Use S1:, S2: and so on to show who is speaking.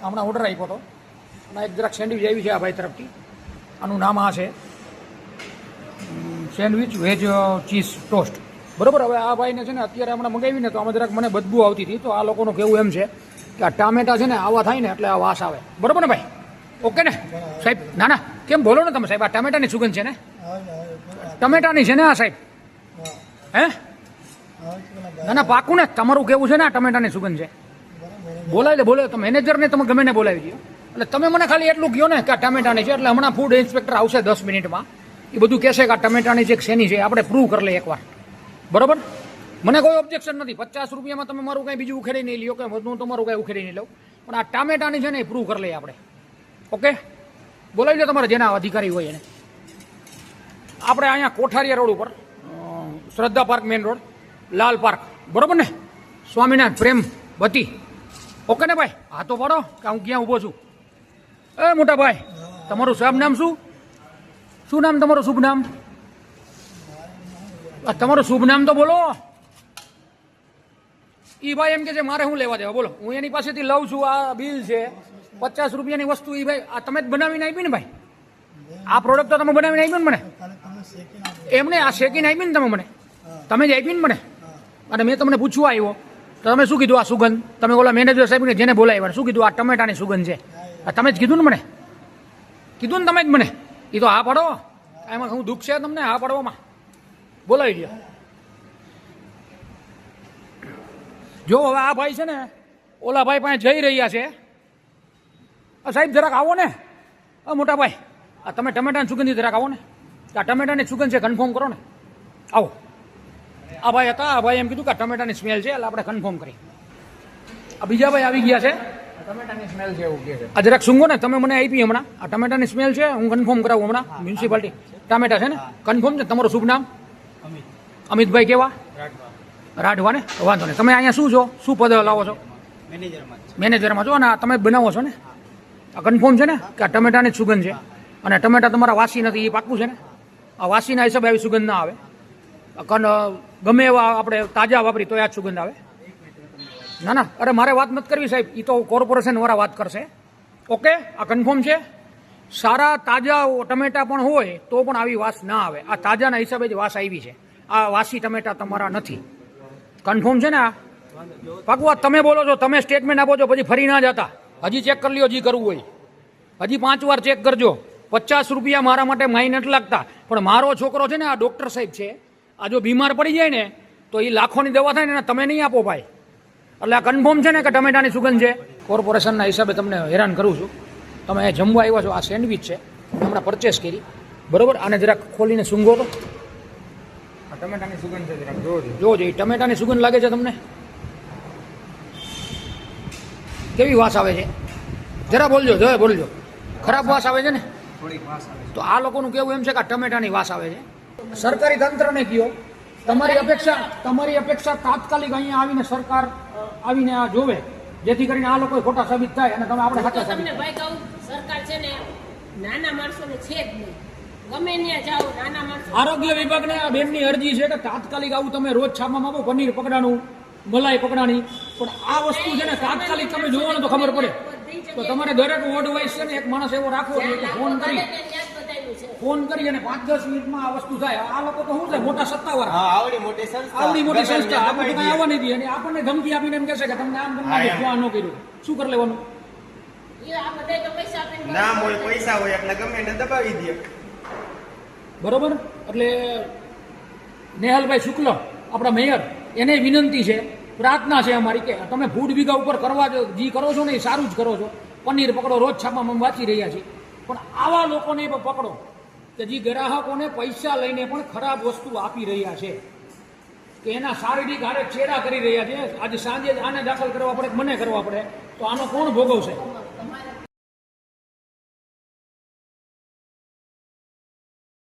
S1: હમણાં ઓર્ડર આપ્યો હતો અને એક જરાક સેન્ડવિચ આવી છે આ ભાઈ તરફથી. આનું નામ આ છે સેન્ડવિચ વેજ ચીઝ ટોસ્ટ. બરાબર. હવે આ ભાઈને છે ને અત્યારે હમણાં મંગાવીને તો આમાં જરાક મને બદબુ આવતી હતી. તો આ લોકોનું કહેવું એમ છે કે આ ટામેટા છે ને આવા થાય ને એટલે આ વાસ આવે. બરાબર ને ભાઈ? ઓકે ને સાહેબ? ના ના કેમ બોલો ને તમે સાહેબ? આ ટામેટાની સુગંધ છે ને? ટમેટાની છે ને આ સાહેબ? હે ના ના પાકું ને તમારું કેવું છે ને આ ટમેટાની સુગંધ છે? બોલાવી લે બોલાવી. તમે મેનેજરને તમે ગમે ને બોલાવી દો. એટલે તમે મને ખાલી એટલું કહો ને કે આ ટમેટાની છે. એટલે હમણાં ફૂડ ઇન્સ્પેક્ટર આવશે 10 મિનિટમાં. એ બધું કહેશે કે આ ટમેટાની છે કે શેની છે આપણે પ્રૂવ કરી લઈએ એકવાર. બરાબર? મને કોઈ ઓબ્જેક્શન નથી. 50 રૂપિયામાં તમે મારું કંઈ બીજું ઉખેડી નહીં લ્યો કે હું તમારું કંઈ ઉખેડી નહીં લઉં. પણ આ ટામેટાની છે ને એ પ્રૂવ કરી લઈએ આપણે. ઓકે બોલાવી લો તમારે જેના અધિકારી હોય એને. આપણે અહીંયા કોઠારીયા રોડ ઉપર શ્રદ્ધા પાર્ક મેઇન રોડ લાલ પાર્ક. બરાબર ને? સ્વામિનારાયણ પ્રેમ ભતી. ઓકે ને ભાઈ? હા તો પડો કે હું ક્યાં ઊભો છું. એ મોટા ભાઈ તમારું શુભ નામ શું? શું નામ તમારું શુભ નામ? તમારું શુભ નામ તો બોલો. એ ભાઈ એમ કે છે મારે શું લેવા દેવા બોલો. હું એની પાસેથી લઉં છું. આ બિલ છે 50 રૂપિયાની વસ્તુ. એ ભાઈ આ તમે જ બનાવીને આપી ને ભાઈ? આ પ્રોડક્ટ તો તમે બનાવીને આપી ને મને? એમને આ શેકીને આપી ને તમે મને? તમે જ આપી ને મને? અને મેં તમને પૂછવા આવ્યો તો તમે શું કીધું? આ સુગંધ તમે ઓલા મેનેજર સાહેબને જેને બોલાવ્યા શું કીધું? આ ટમેટાની સુગંધ છે. તમે જ કીધું ને મને? કીધું ને તમે જ મને? એ તો હા પાડો. એમાં શું દુઃખ છે તમને હા પાડવામાં? બોલાવી દો. જો હવે આ ભાઈ છે ને ઓલા ભાઈ પાસે જઈ રહ્યા છે. સાહેબ જરાક આવો ને. મોટા ભાઈ આ તમે ટમેટાની સુગંધી જરાક આવો ને. આ ટમેટાની સુગંધ છે કન્ફર્મ કરો ને. આવો. આ ભાઈ હતા. આ ભાઈ એમ કીધું કે ટમેટાની સ્મેલ છે એટલે આપણે કન્ફર્મ કરી. આ બીજા ભાઈ આવી ગયા છે.
S2: ટમેટાની સ્મેલ છે એવું કહે છે.
S1: આ જરાક સુંગો ને તમે મને આપી હમણાં. આ ટમેટાની સ્મેલ છે હું કન્ફર્મ કરાવું હમણાં. મ્યુનિસિપાલિટી ટામેટા છે ને કન્ફર્મ છે? તમારું શુભ નામ? અમિતભાઈ કેવા? રાઠવા ને? વાંધો નહીં. તમે અહીંયા શું છો? શું પદ લાવો છો? મેનેજરમાં છો ને? તમે બનાવો છો ને? આ કન્ફર્મ છે ને કે આ ટમેટાની સુગંધ છે? અને ટમેટા તમારા વાસી નથી એ પાકું છે ને? આ વાસીના હિસાબે આવી સુગંધ ના આવે. ગમે એવા આપણે તાજા વાપરી તો આ જ સુગંધ આવે. ના ના અરે મારે વાત નથી કરવી સાહેબ. એ તો કોર્પોરેશન વાળા વાત કરશે. ઓકે આ કન્ફર્મ છે? સારા તાજા ટમેટા પણ હોય તો પણ આવી વાસ ના આવે. આ તાજાના હિસાબે જ વાસ આવી છે. આ વાસી ટમેટા તમારા નથી. કન્ફર્મ છે ને? આ પાકું તમે બોલો છો. તમે સ્ટેટમેન્ટ આપો છો પછી ફરી ના જતા. હજી ચેક કરી લ્યો. હજી કરવું હોય હજી 5 વાર ચેક કરજો. 50 રૂપિયા મારા માટે માઈ નથી લાગતા. પણ મારો છોકરો છે ને આ ડૉક્ટર સાહેબ છે. આ જો બીમાર પડી જાય ને તો એ લાખોની દવા થાય ને તમે નહીં આપો ભાઈ. એટલે આ કન્ફર્મ છે ને કે ટમેટાની સુગંધ છે? કોર્પોરેશનના હિસાબે તમને હેરાન કરું છું. તમે જમવા આવ્યા છો. આ સેન્ડવિચ છે હમણાં પરચેસ કરી. બરાબર. આને જરાક ખોલીને સૂંઘો તો.
S2: ટમેટાની સુગંધ છે જરાક જોજો.
S1: જોજો એ ટમેટાની સુગંધ લાગે છે તમને? કેવી વાસ આવે છે? જરા બોલજો. જરા બોલજો. ખરાબ વાસ આવે છે ને?
S2: થોડીક વાસ આવે.
S1: તો આ લોકોનું કેવું એમ છે કે આ ટમેટાની વાસ આવે છે. સરકારી તંત્રને કહો તમારી અપેક્ષા તાત્કાલિક અહીંયા આવીને સરકાર આવીને આ જોવે જેથી કરીને આ લોકો ખોટા સાબિત થાય અને તમે આપણે સાચા સાબિત
S3: તમને ભાઈ કહું સરકાર છે ને નાના માણસોને છે જ નહીં. ગમે ત્યાં જાઓ નાના માણસો.
S1: આરોગ્ય વિભાગને આ બેનની અરજી છે કે તાત્કાલિક આવું તમે રોજ છાપવામાં આપો પનીર પકડાનું મલાઈ પકડાની. પણ આ વસ્તુ છે ને તાત્કાલિક તમે જોવો ને તો ખબર પડે. તો તમારે દરેક વોર્ડ વાઇઝ છે ને એક માણસ એવો રાખવો જોઈએ કે ફોન કરી અને 5-10 મિનિટમાં આ વસ્તુ થાય. આ લોકો તો શું છે મોટા સત્તાવાર.
S2: આવડી મોટી
S1: સંસ્થા આપણે કઈ આવવા નહીં દે. અને આપણને ધમકી આપીને એમ કહેશે કે તમને આમ તમને ન કર્યું. શું કરી લેવાનું?
S2: નામ હોય પૈસા હોય એટલે ગમે એને દબાવી દે.
S1: બરોબર. એટલે નેહલભાઈ શુક્લ આપણા મેયર એને વિનંતી છે પ્રાર્થના છે અમારી કે તમે ફૂડ વિગા ઉપર કરવા જે કરો છો ને એ સારું જ કરો છો. પનીર પકડો રોજ છાપામાં વાંચી રહ્યા છીએ. પણ આવા લોકોને પણ પકડો કે જે ગ્રાહકોને પૈસા લઈને પણ ખરાબ વસ્તુ આપી રહ્યા છે કે એના શારીરિક હારે ચેડા કરી રહ્યા છે. આજે સાંજે આને દાખલ કરવા પડે મને કરવા પડે તો આનો કોણ ભોગવશે?